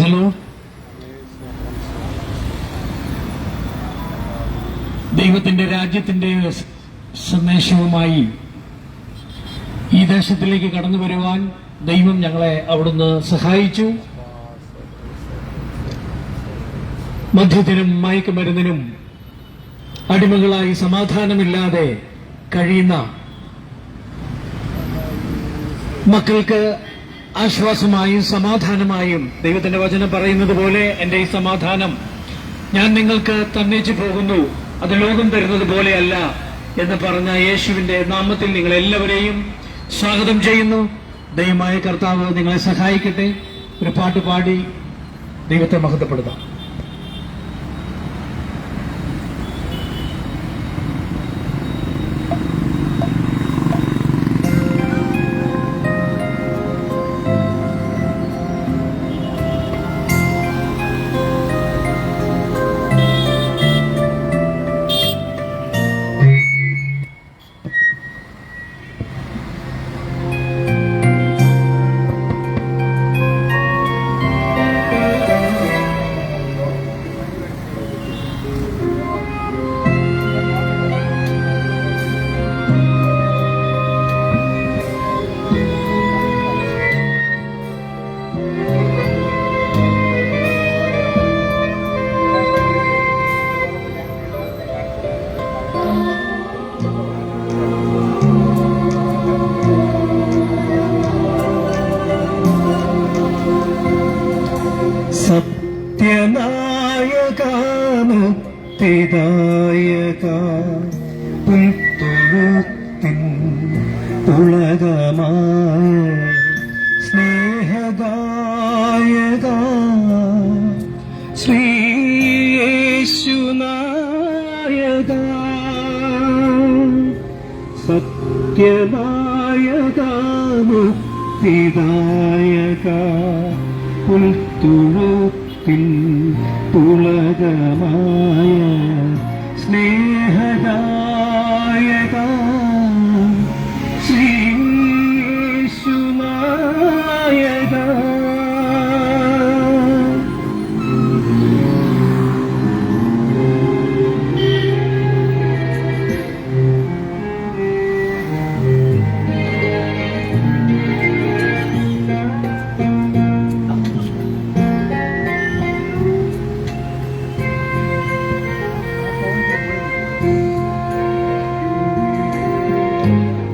Praise the Lord. ദൈവത്തിന്റെ രാജ്യത്തിന്റെ സന്ദേശവുമായി ഈ ദേശത്തിലേക്ക് കടന്നു വരുവാൻ ദൈവം ഞങ്ങളെ അവിടുന്ന് സഹായിച്ചു. മദ്യത്തിനും മയക്കുമരുന്നിനും അടിമകളായി സമാധാനമില്ലാതെ കഴിയുന്ന മക്കൾക്ക് ആശ്വാസമായും സമാധാനമായും ദൈവത്തിന്റെ വചനം പറയുന്നത് പോലെ എന്റെ ഈ സമാധാനം ഞാൻ നിങ്ങൾക്ക് തന്നേച്ചു പോകുന്നു, അത് ലോകം തരുന്നത് പോലെയല്ല എന്ന് പറഞ്ഞ യേശുവിന്റെ നാമത്തിൽ നിങ്ങൾ എല്ലാവരെയും സ്വാഗതം ചെയ്യുന്നു. ദൈവമായ കർത്താവ് നിങ്ങളെ സഹായിക്കട്ടെ. ഒരു പാട്ട് പാടി ദൈവത്തെ മഹത്വപ്പെടുത്താം. സത്യനായക മുക്തിദായക പുൽത്തൊഴുത്തിൻ ഉലകമായ സ്നേഹഗായക ശ്രീയേശുനായക സത്യനായക മുക്തിദായക പുൽത്തൊഴുത്തിൻ പുളകമായ സ്നേഹദായക ശ്രീയേശുനായക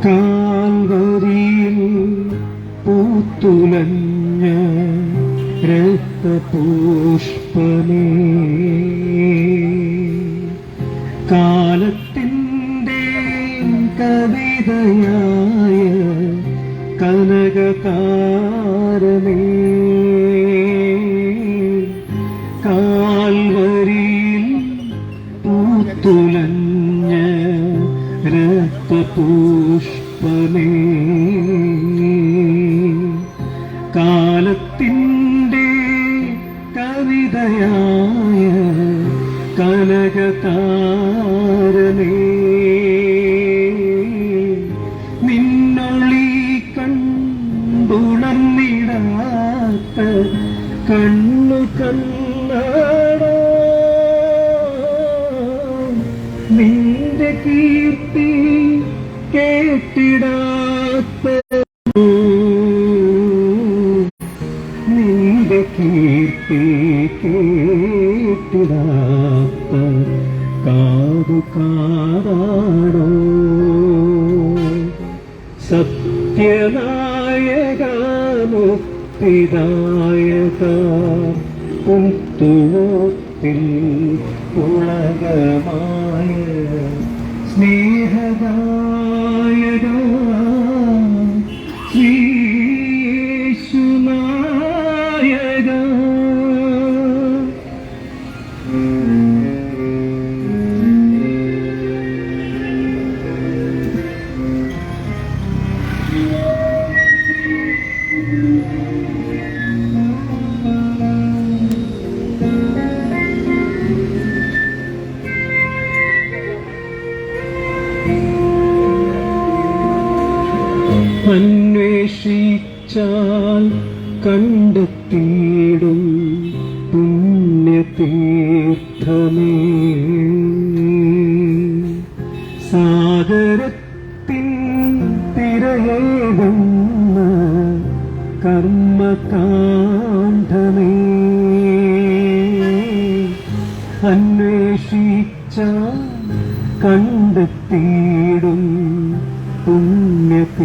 കാൽവരിയിൽ പൂത്തുലഞ്ഞ രക്തപുഷ്പമേ, കാലത്തിൻ്റെ കവിതയായ കനകതാരമേ, കാൽവരിയിൽ പൂത്തുലഞ്ഞ രക്തപുഷ്പമേ, കാലത്തിൻ്റെ കവിതയായ കനകതാരമേ, നിന്നൊളി കണ്ടുണർന്നിടാത്ത കണ്ണു കണ്ണാട, നിന്റെ കീർത്തി കേട്ടിടാത്ത, നിന്റെ കീർത്തി കേട്ടിടാത്ത കാതു കാതാടോ. സത്യനായക മുക്തിദായക പുൽത്തൊഴുത്തിൽ ഉലകമായ സ്നേഹദായക ശ്രീയേശുനായക. അന്വേഷിച്ചാൽ കണ്ടെത്തിയിടും പുണ്യതീർത്ഥമേ, സാഗരത്തിൻ തിരയേകുന്ന കർമ്മകാണ്ഡമേ, അന്വേഷിച്ച കണ്ടെത്തിയിടും പുണ്യതീർത്ഥമേ,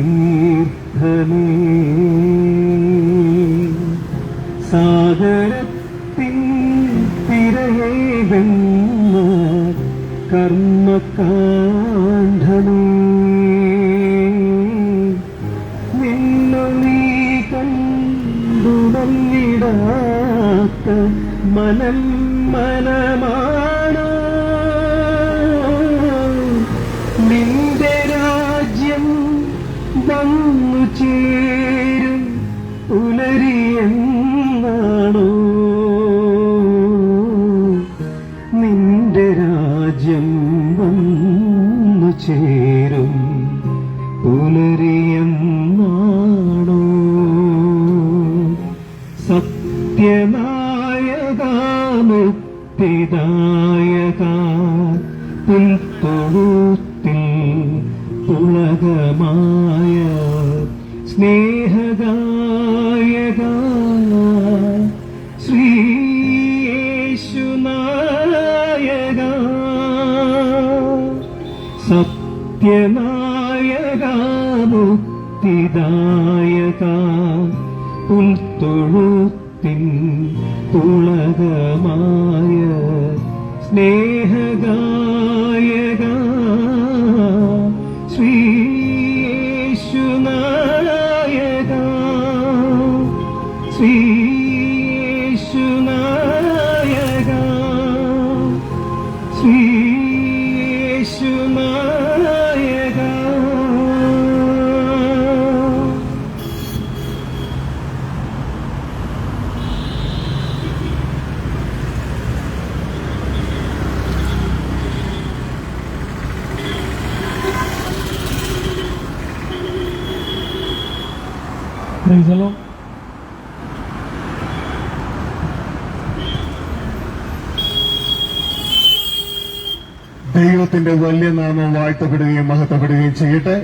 സാഗരത്തിൻ തിരയേകുന്ന കർമ്മകാണ്ഡമേ, നിന്നൊളി കണ്ടുടങ്ങിടാത്ത മനമാണ്, നിന്റെ രാജ്യം വന്നു ചേരും പുലരിയെന്നാണോ, നിന്റെ രാജ്യം വന്നു ചേരും പുലരിയെന്നാണോ, സത്യനായക മുക്തിദായക പുൽത്തൊഴുത്തിൽ പുളകമായ സ്നേഹഗായക ശ്രീയേശുനായക, സത്യനായക മുക്തിദായക പുൽത്തൊഴുത്തിൻ പുളകമായ സ്നേഹഗായക ശ്രീയേശുനായക, ശ്രീയേശുനായക, ശ്രീയേശുനായക. Praise the Lord. ദൈവത്തിന്റെ വലിയ നാമം വാഴ്ത്തപ്പെടുകയും മഹത്വപ്പെടുകയും ചെയ്യട്ടെ.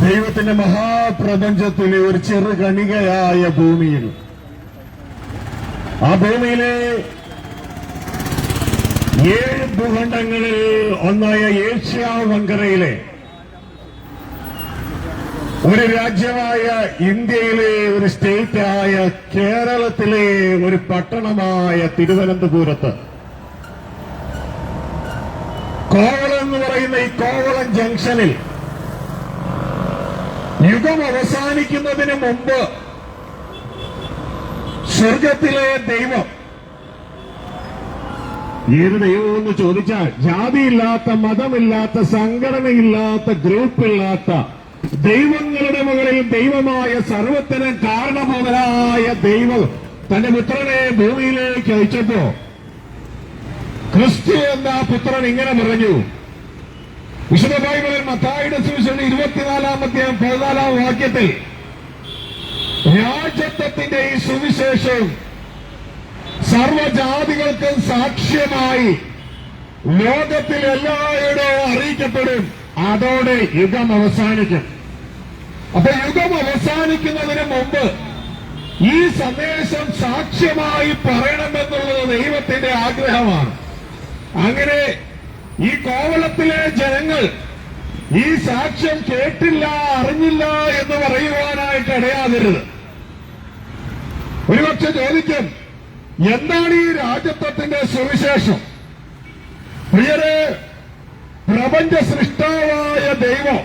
ദൈവത്തിന്റെ മഹാപ്രപഞ്ചത്തിലെ ഒരു ചെറു കണികയായ ഭൂമിയിൽ, ആ ഭൂമിയിലെ 7 ഭൂഖണ്ഡങ്ങളിൽ ഒന്നായ ഏഷ്യാ വൻകരയിലെ ഒരു രാജ്യമായ ഇന്ത്യയിലെ ഒരു സ്റ്റേറ്റായ കേരളത്തിലെ ഒരു പട്ടണമായ തിരുവനന്തപുരത്ത് കോവളം എന്ന് പറയുന്ന ഈ കോവളം ജംഗ്ഷനിൽ യുഗം അവസാനിക്കുന്നതിന് മുമ്പ് സ്വർഗത്തിലെ ദൈവം, ഏത് ദൈവം എന്ന് ചോദിച്ചാൽ ജാതിയില്ലാത്ത, മതമില്ലാത്ത, സംഘടനയില്ലാത്ത, ഗ്രൂപ്പില്ലാത്ത ദൈവങ്ങളുടെ മുകളിൽ ദൈവമായ സർവത്തിനും കാരണഭൂതനായ ദൈവം തന്റെ പുത്രനെ ഭൂമിയിലേക്ക് അയച്ചപ്പോ ക്രിസ്തു എന്ന പുത്രൻ ഇങ്ങനെ പറഞ്ഞു. വിശുദ്ധ ബൈബിളിൽ മത്തായിയുടെ സുവിശേഷം 24-ാം വാക്യത്തിൽ രാജത്വത്തിന്റെ ഈ സുവിശേഷം സർവജാതികൾക്കും സാക്ഷ്യമായി ലോകത്തിൽ എല്ലായിടവും അറിയിക്കപ്പെടും, അതോടെ യുഗം അവസാനിക്കും. അപ്പൊ യുഗം അവസാനിക്കുന്നതിന് മുമ്പ് ഈ സന്ദേശം സാക്ഷ്യമായി പറയണമെന്നുള്ളത് ദൈവത്തിന്റെ ആഗ്രഹമാണ്. അങ്ങനെ ഈ കോവളത്തിലെ ജനങ്ങൾ ഈ സാക്ഷ്യം കേട്ടില്ല, അറിഞ്ഞില്ല എന്ന് പറയുവാനായിട്ട് ഇടയാകരുത്. ഒരുപക്ഷെ ചോദിക്കും, എന്താണ് ഈ രാജത്വത്തിന്റെ സുവിശേഷം? പ്രിയരെ, പ്രപഞ്ച സൃഷ്ടാവായ ദൈവം,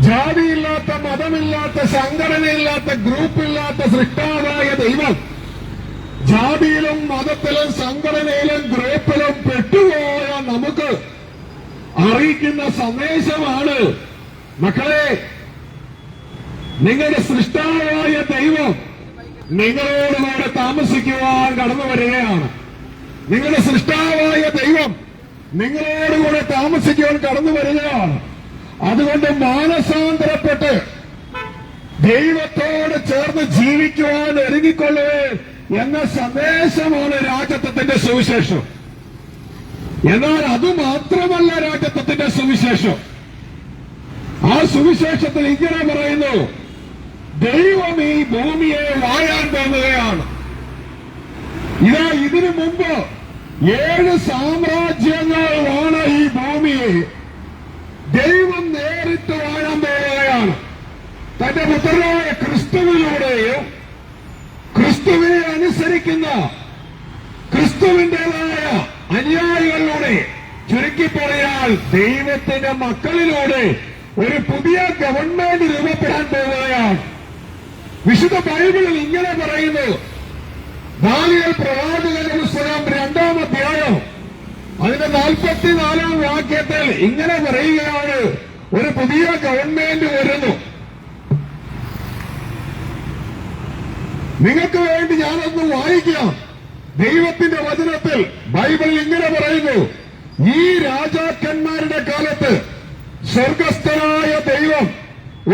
ജാതിയില്ലാത്ത, മതമില്ലാത്ത, സംഘടനയില്ലാത്ത, ഗ്രൂപ്പില്ലാത്ത സൃഷ്ടാവായ ദൈവം ജാതിയിലും മതത്തിലും സംഘടനയിലും ഗ്രൂപ്പിലും പെട്ടുപോയ നമുക്ക് അറിയിക്കുന്ന സന്ദേശമാണ്, മക്കളെ, നിങ്ങളുടെ സൃഷ്ടാവായ ദൈവം നിങ്ങളോടുകൂടെ താമസിക്കുവാൻ കടന്നു വരികയാണ്. നിങ്ങളുടെ സൃഷ്ടാവായ ദൈവം നിങ്ങളോടുകൂടെ താമസിക്കുവാൻ കടന്നു വരികയാണ്. അതുകൊണ്ട് മാനസാന്തരപ്പെട്ട് ദൈവത്തോട് ചേർന്ന് ജീവിക്കുവാൻ ഒരുങ്ങിക്കൊള്ളുവേ എന്ന സന്ദേശമാണ് രാജത്വത്തിന്റെ സുവിശേഷം. എന്നാൽ അതുമാത്രമല്ല രാജത്വത്തിന്റെ സുവിശേഷം. ആ സുവിശേഷത്തിൽ ഇങ്ങനെ പറയുന്നു, ദൈവം ഈ ഭൂമിയെ വാഴാൻ പോകുകയാണ്. ഇതാ ഇതിനു മുമ്പ് 7 സാമ്രാജ്യങ്ങളാണ് ഈ ഭൂമിയെ ദൈവം നേരിട്ട് വാഴാൻ പോകുകയാണ്. തന്റെ പുത്രനായ ക്രിസ്തുവിലൂടെയും ക്രിസ്തുവിനെ അനുസരിക്കുന്ന ക്രിസ്തുവിന്റേതായ അനുയായികളിലൂടെ, ചുരുക്കി പറയാൽ ദൈവത്തിന്റെ മക്കളിലൂടെ ഒരു പുതിയ ഗവൺമെന്റ് രൂപപ്പെടാൻ പോകുകയാണ്. വിശുദ്ധ ബൈബിളിൽ ഇങ്ങനെ പറയുന്നു, ദാനിയേൽ പ്രവാചകന്റെ പുസ്തകം 2-ാം അധ്യായം അതിന്റെ 44-ാം വാക്യത്തിൽ ഇങ്ങനെ പറയുകയാണ്, ഒരു പുതിയ ഗവൺമെന്റ് വരുന്നു. നിങ്ങൾക്ക് വേണ്ടി ഞാനൊന്ന് വായിക്കാം. ദൈവത്തിന്റെ വചനത്തിൽ ബൈബിളിൽ ഇങ്ങനെ പറയുന്നു, ഈ രാജാക്കന്മാരുടെ കാലത്ത് സ്വർഗസ്ഥനായ ദൈവം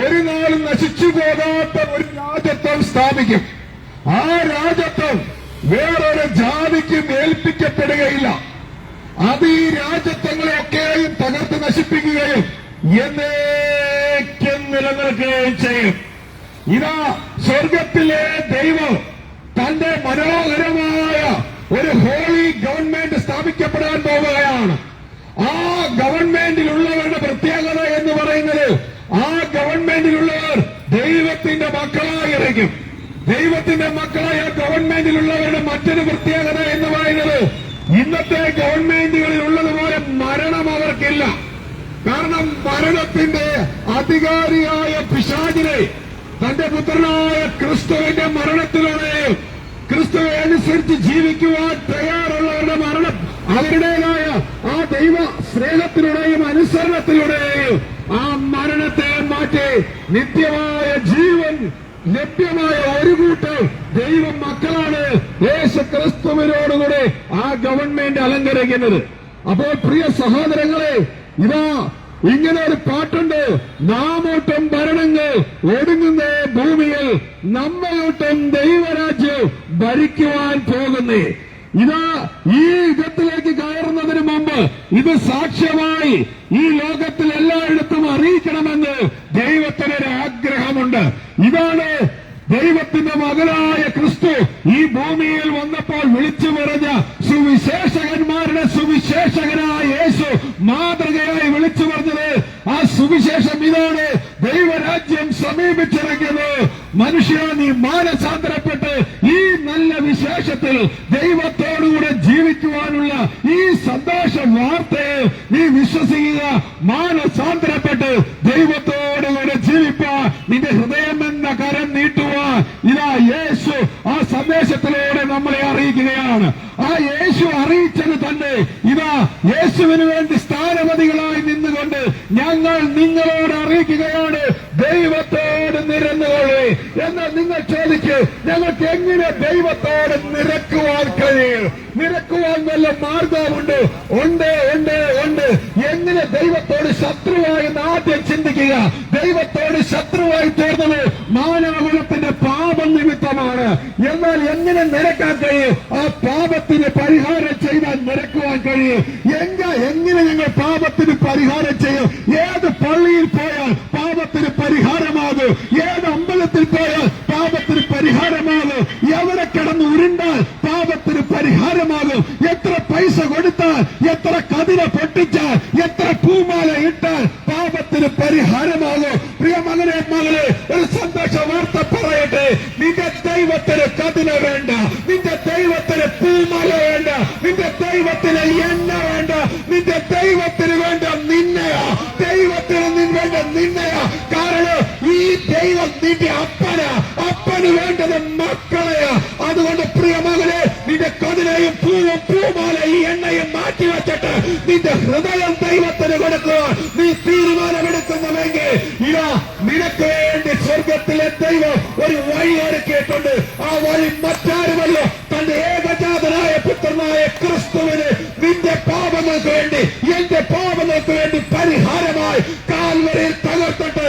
ഒരു നാളും നശിച്ചു പോകാത്ത ഒരു രാജത്വം സ്ഥാപിക്കും. ആ രാജത്വം വേറൊരു ജാതിക്കും ഏൽപ്പിക്കപ്പെടുകയില്ല. അത് ഈ രാജത്വങ്ങളെയൊക്കെയും തകർത്ത് നശിപ്പിക്കുകയും എന്നേക്കും നിലനിൽക്കുകയും ചെയ്യും. ഇതാ സ്വർഗത്തിലെ ദൈവം തന്റെ മനോഹരമായ ഒരു ഹോളി ഗവൺമെന്റ് സ്ഥാപിക്കപ്പെടാൻ പോവുകയാണ്. ആ ഗവൺമെന്റിലുള്ളവരുടെ പ്രത്യേകത എന്ന് പറയുന്നത്, ആ ഗവൺമെന്റിലുള്ളവർ ദൈവത്തിന്റെ മക്കളായിരിക്കും. ദൈവത്തിന്റെ മക്കളായ ഗവൺമെന്റിലുള്ളവരുടെ മറ്റൊരു പ്രത്യേകത എന്ന് പറയുന്നത്, ഇന്നത്തെ ഗവൺമെന്റുകളിൽ ഉള്ളതുപോലെ മരണം അവർക്കില്ല. കാരണം മരണത്തിന്റെ അധികാരിയായ പിശാചിനെ തന്റെ പുത്രനായ ക്രിസ്തുവിന്റെ മരണത്തിലൂടെയും ക്രിസ്തുവെ അനുസരിച്ച് ജീവിക്കുവാൻ തയ്യാറുള്ളവരുടെ മരണം അവരുടേതായ ആ ദൈവ സ്നേഹത്തിലൂടെയും അനുസരണത്തിലൂടെയും ആ മരണത്തെ മാറ്റി നിത്യമായ ജീവൻ ലഭ്യമായ ഒരു കൂട്ടം ദൈവ മക്കളാണ് യേശു ക്രിസ്തുവിനോടുകൂടെ ആ ഗവൺമെന്റ് അലങ്കരിക്കുന്നത്. അപ്പോൾ പ്രിയ സഹോദരങ്ങളെ, ഇതാ ഇങ്ങനെ ഒരു പാട്ടുണ്ട്, നാമോട്ടം ഭരണങ്ങൾ ഒടുങ്ങുന്ന ഭൂമിയിൽ നമ്മയോട്ടം ദൈവരാജ്യം ഭരിക്കുവാൻ പോകുന്നേ. ഇതാ ഈ യുഗത്തിലേക്ക് കയറുന്നതിന് മുമ്പ് ഇത് സാക്ഷ്യമായി ഈ ലോകത്തിൽ എല്ലായിടത്തും അറിയിക്കണമെന്ന് ദൈവത്തിനൊരു ആഗ്രഹമുണ്ട്. ഇതാണ് ദൈവത്തിന്റെ മകനായ ക്രിസ്തു ഈ ഭൂമിയിൽ വന്നപ്പോൾ വിളിച്ചു പറഞ്ഞ സുവിശേഷകന്മാരുടെ സുവിശേഷകനായ യേശു മാതൃകയായി വിളിച്ചു പറഞ്ഞത്. ആ സുവിശേഷം ഇതാണ്, ദൈവരാജ്യം സമീപിച്ചിരിക്കുന്നത്. മനുഷ്യ, നീ മാനസാന്തരപ്പെട്ട് ഈ നല്ല വിശേഷത്തിൽ ദൈവത്തോടുകൂടെ ജീവിക്കുവാനുള്ള ഈ സന്തോഷ വാർത്തയെ നീ വിശ്വസിക്കുക. മാനസാന്തരപ്പെട്ട് ദൈവത്തോടുകൂടെ ജീവിപ്പാൻ നിന്റെ ഹൃദയമെന്ന കരം നീട്ടുവാൻ ഇതാ യേശു ആ സന്ദേശത്തിലൂടെ നമ്മളെ അറിയിക്കുകയാണ്. ആ യേശു അറിയിച്ചത് തന്നെ ഇതാ യേശുവിന് വേണ്ടി സ്ഥാനപതികളായി നിന്നുകൊണ്ട് ഞങ്ങൾ നിങ്ങളോട് അറിയിക്കുകയാണ്, ദൈവത്തോട് നിരന്നുകൊള്ളേ. എന്നാൽ നിങ്ങൾ ചോദിക്ക്, ഞങ്ങൾക്ക് എങ്ങനെ ദൈവത്തോട് നിരക്കുവാൻ കഴിയും? നിരക്കുവാൻ വല്ല മാർഗമുണ്ട്? ഉണ്ട്, ഉണ്ട്, ഉണ്ട്. എങ്ങനെ ദൈവത്തോട് ശത്രുവായി ആദ്യം ചിന്തിക്കുക. ദൈവത്തോട് ശത്രുവായി തീർന്നത് മാനവകുലത്തിന്റെ പാപം നിമിത്തമാണ്. എന്നാൽ എങ്ങനെ നിരക്കാൻ കഴിയും? ആ പാപത്തിന് പരിഹാരം ചെയ്താൽ നിരക്കുവാൻ കഴിയും. എങ്ങനെ ഞങ്ങൾ പാപത്തിന് പരിഹാരം ചെയ്യും? ഏത് പള്ളിയിൽ പോയാൽ പാപത്തിന് പരിഹാരമാകും? ഏത് അമ്പലത്തിൽ പോയാൽ പാപത്തിന് പരിഹാരമാകും? എവിടെ കിടന്ന് ഉരുണ്ടാൽ പാപത്തിന് പരിഹാരമാകും? എത്ര പൈസ കൊടുത്താൽ, എത്ര കതിര പൊട്ടിച്ചാൽ, എത്ര പൂമാല ഇട്ടാൽ പാപത്തിന് പരിഹാരമാകും? പ്രിയ മകനെ, മകളെ, ഒരു സന്തോഷ വാർത്ത പറയട്ടെ. നിന്റെ ദൈവത്തിന് കതിര വേണ്ട, നിന്റെ ദൈവത്തിന് പൂമാല വേണ്ട, നിന്റെ ദൈവത്തിന് എണ്ണ വേണ്ട. നിന്റെ ദൈവത്തിന് വേണ്ട നിന്നെയാ. ദൈവത്തിന് വേണ്ട നിന്നെയാ. കാരണം ഈ ദൈവം നിന്റെ അപ്പന് വേണ്ടത് മക്കളെയാ. അതുകൊണ്ട് പ്രിയ മകളെ, നിന്റെ കതിരയും പൂവും പൂമാല ഈ എണ്ണയും മാറ്റിവെച്ചിട്ട് നിന്റെ ഹൃദയം ദൈവത്തിന് കൊടുക്കുക. നീ തീരുമാനമെടുക്കുന്നുവെങ്കിൽ ഇതാ നിനക്ക് വേണ്ടി സ്വർഗത്തിലെ ദൈവം ഒരു വഴി ഒരുക്കിയിട്ടുണ്ട്. ആ വഴി മറ്റാരുമല്ല, തന്റെ ഏകജാതനായ പുത്രനായ ക്രിസ്തുവിന് നിന്റെ പാപങ്ങൾക്ക് വേണ്ടി, എന്റെ പാപങ്ങൾക്ക് വേണ്ടി പരിഹാരമായി കാൽവരിയിൽ തകർത്തിട്ട്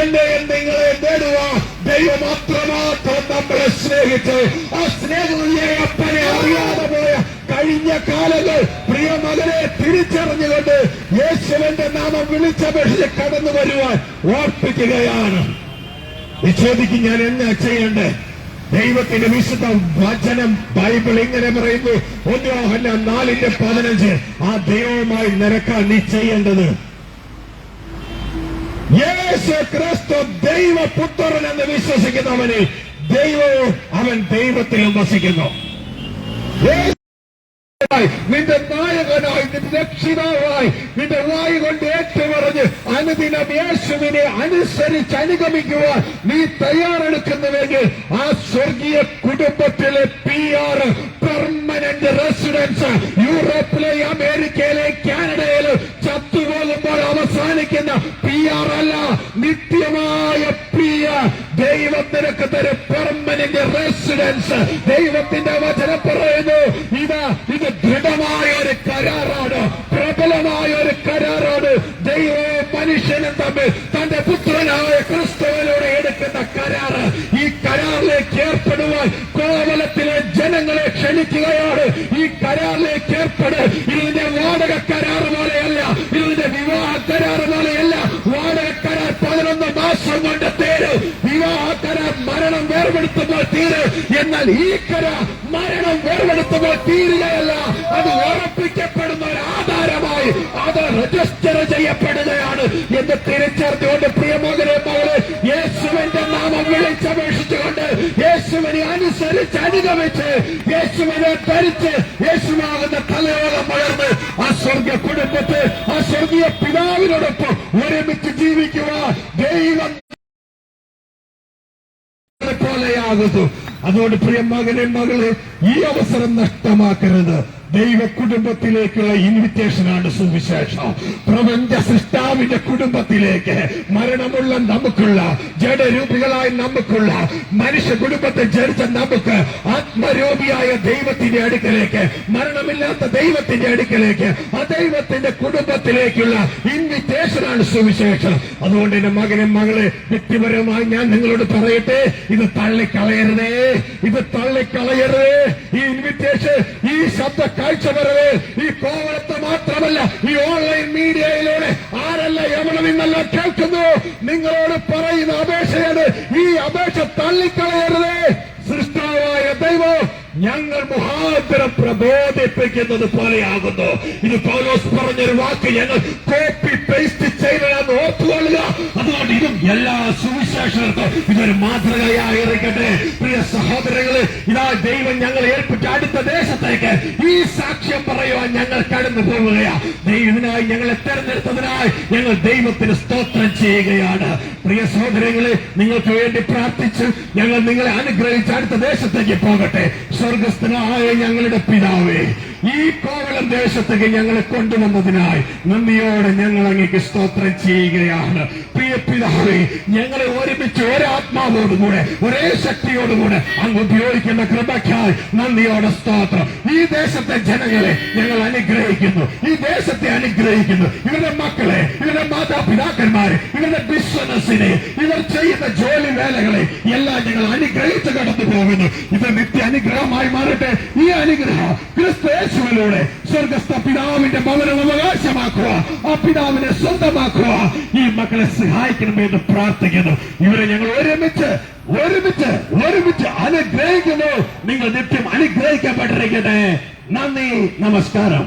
എന്നെ നിങ്ങളെ നേടുക ദൈവം അത്രമാത്രം നമ്മളെ സ്നേഹിച്ച് ആ സ്നേഹമുള്ള അപ്പനെ അറിയാതെ പോയ കഴിഞ്ഞ കാലങ്ങൾ പ്രിയ മകനെ തിരിച്ചറിഞ്ഞുകൊണ്ട് യേശുവിന്റെ നാമം വിളിച്ചപേക്ഷിച്ച് കടന്നു വരുവാൻ ഓർപ്പിക്കുകയാണ്. ചോദിക്കും, ഞാൻ എന്നാ ചെയ്യണ്ടേ? ദൈവത്തിന്റെ വിശുദ്ധ വചനം ബൈബിൾ ഇങ്ങനെ പറയുന്നു, 1 യോഹന്നാൻ 4:15 ആ ദൈവവുമായി നിരക്കാൻ നീ ചെയ്യേണ്ടത് യേശു ക്രിസ്തു ദൈവപുത്രൻ എന്ന് വിശ്വസിക്കുന്നവനിൽ ദൈവവും അവൻ ദൈവത്തിലും വസിക്കുന്നു. നിന്റെ നായകനായി, നിന്റെ രക്ഷിതാവായി നിന്റെ വായ കൊണ്ട് ഏറ്റുപറഞ്ഞ് അനുദിനം യേശുവിനെ അനുസരിച്ച് അനുഗമിക്കുവാൻ നീ തയ്യാറെടുക്കുന്നുവെങ്കിൽ ആ സ്വർഗീയ കുടുംബത്തിലെ PR പെർമനന്റ് റെസിഡൻസ് യൂറോപ്പിലെ, അമേരിക്കയിലെ, കാനഡയിലെ ചത്തുപോകുമ്പോൾ അവസാനിക്കുന്ന PR അല്ല, നിത്യമായ PR. ദൈവം നിനക്ക് തരും പെർമനന്റ് റെസിഡൻസ്. ദൈവത്തിന്റെ വചനം പറയുന്നു, ഇത് ദൃഢമായ ഒരു കരാറാണ്, പ്രബലമായ ഒരു കരാറാണ്. ദൈവവും മനുഷ്യനും തമ്മിൽ തന്റെ പുത്രനായ ക്രിസ്തുവിലൂടെ എടുക്കുന്ന കരാറ്. ഈ കരാറിലേക്ക് ഏർപ്പെടുവാൻ കോവലത്തിലെ ജനങ്ങളെ ക്ഷണിക്കുകയാണ്. ഈ കരാറിലേക്ക് ഏർപ്പെട്. ഇതിന്റെ വാടക കരാർ പോലെയല്ല, ഇതിന്റെ വിവാഹ കരാർ പോലെയല്ല. വാടക കരാർ 11 മാസം കൊണ്ട് തീരും, വിവാഹ കരാർ മരണം വേർപെടുത്തുമ്പോൾ തീരും. എന്നാൽ ഈ കരാർ മരണം വേർപെടുത്തുമ്പോൾ തീരുകയല്ല, അത് ഉറപ്പിക്കപ്പെടുന്ന ഒരു ആധാരമായി അത് രജിസ്റ്റർ ചെയ്യപ്പെടുകയാണ് എന്ന് തിരിച്ചറിഞ്ഞുകൊണ്ട് പ്രിയമകനെ മകളെ യേശുവിന്റെ നാമം വിളിച്ചപേക്ഷിച്ചുകൊണ്ട് യേശുവിനെ അനുസരിച്ച് അനുഗമിച്ച് യേശുവിനെ ധരിച്ച് യേശുവാകുന്ന തലയോളം വളർന്ന് ആ സ്വർഗീയ കുടുംബത്തെ ആ സ്വർഗീയ പിതാവിനോടൊപ്പം ഒരുമിച്ച് ജീവിക്കുവാൻ ദൈവം പോലെയാകുന്നു. അതുകൊണ്ട് പ്രിയ മകനെ മകളെ ഈ അവസരം നഷ്ടമാക്കരുത്. ദൈവ കുടുംബത്തിലേക്കുള്ള ഇൻവിറ്റേഷനാണ് സുവിശേഷം. പ്രപഞ്ച സൃഷ്ടാവിന്റെ കുടുംബത്തിലേക്ക് മരണമുള്ള നമുക്കുള്ള, ജഡരൂപികളായി നമുക്കുള്ള, മനുഷ്യ കുടുംബത്തെ ജനിച്ച നമുക്ക് ആത്മരൂപിയായ ദൈവത്തിന്റെ അടുക്കലേക്ക്, മരണമില്ലാത്ത ദൈവത്തിന്റെ അടുക്കലേക്ക്, ആ ദൈവത്തിന്റെ കുടുംബത്തിലേക്കുള്ള ഇൻവിറ്റേഷനാണ് സുവിശേഷം. അതുകൊണ്ട് എന്റെ മകനെ മകളെ വ്യക്തിപരമായി ഞാൻ നിങ്ങളോട് പറയട്ടെ, ഇത് തള്ളിക്കളയരുതേ, ഇത് തള്ളിക്കളയരുതേ. ഈ ഇൻവിറ്റേഷൻ, ഈ ശബ്ദ കാഴ്ച വരവേ ഈ കോവളത്തെ മാത്രമല്ല, ഈ ഓൺലൈൻ മീഡിയയിലൂടെ ആരല്ല എവിടെ നിന്നല്ല കേൾക്കുന്നു, നിങ്ങളോട് പറയുന്ന അപേക്ഷയാണ്. ഈ അപേക്ഷ തള്ളിക്കളയരുതേ. സൃഷ്ടാവായ ദൈവം ഞങ്ങൾ മുഖാന്തരം പ്രബോധിപ്പിക്കുന്നത് പോലെയാകുന്നു. ഇത് പൗലോസ് പറഞ്ഞൊരു വാക്ക് ഞങ്ങൾ കോപ്പി പേസ്റ്റ് ചെയ്തതെന്ന് ഓർത്തുകൊള്ളുക. അതുകൊണ്ട് ഇതും എല്ലാ സുവിശേഷകർക്കും ഇതൊരു മാതൃകയായിരിക്കട്ടെ. പ്രിയ സഹോദരങ്ങളെ, ഇതാ ദൈവം ഞങ്ങൾ ഏൽപ്പിച്ച അടുത്ത ദേശത്തേക്ക് ഈ സാക്ഷ്യം പറയുവാൻ ഞങ്ങൾ കടന്നു പോവുകയാ. ദൈവത്തിനായി ഞങ്ങളെ തെരഞ്ഞെടുത്തതിനായി ഞങ്ങൾ ദൈവത്തിന് സ്തോത്രം ചെയ്യുകയാണ്. പ്രിയ സഹോദരങ്ങളെ, നിങ്ങൾക്ക് വേണ്ടി പ്രാർത്ഥിച്ച് ഞങ്ങൾ നിങ്ങളെ അനുഗ്രഹിച്ച് അടുത്ത ദേശത്തേക്ക് പോകട്ടെ. സ്വർഗസ്ഥനായ ഞങ്ങളുടെ പിതാവേ, ഈ കോവളം ദേശത്തേക്ക് ഞങ്ങളെ കൊണ്ടുവന്നതിനായി നന്ദിയോടെ ഞങ്ങൾ അങ്ങേക്ക് സ്തോത്രം ചെയ്യുകയാണ്. പ്രിയ പിതാവേ, ഞങ്ങളെ ഒരുമിച്ച് ഒരാത്മാവോടുകൂടെ ഒരേ ശക്തിയോടുകൂടെ അങ്ങ് ഉപയോഗിക്കുന്ന കൃപയ്ക്കായി നന്ദിയോടെ സ്തോത്രം. ഈ ദേശത്തെ ജനങ്ങളെ ഞങ്ങൾ അനുഗ്രഹിക്കുന്നു, ഈ ദേശത്തെ അനുഗ്രഹിക്കുന്നു. ഇവരുടെ മക്കളെ, ഇവരുടെ മാതാപിതാക്കന്മാരെ, ഇവരുടെ ബിസിനസിനെ, ഇവർ ചെയ്യുന്ന ജോലി വേലകളെ എല്ലാം ഞങ്ങൾ അനുഗ്രഹിച്ച് കടന്നു പോകുന്നു. ഇത് നിത്യ അനുഗ്രഹമായി മാറട്ടെ. ഈ അനുഗ്രഹം ക്രിസ്തുയേശുവിലൂടെ സ്വർഗസ്ഥ പിതാവിന്റെ ഭവനം അവകാശമാക്കുക, ആ പിതാവിനെ സ്വന്തമാക്കുക. ഈ മക്കളെ സഹായിക്കണമെന്ന് പ്രാർത്ഥിക്കുന്നു. ഇവരെ ഞങ്ങൾ ഒരുമിച്ച് ഒരുമിച്ച് ഒരുമിച്ച് അനുഗ്രഹിക്കുന്നു. നിങ്ങൾ നിത്യം അനുഗ്രഹിക്കപ്പെട്ടിരിക്കട്ടെ. നന്ദി, നമസ്കാരം.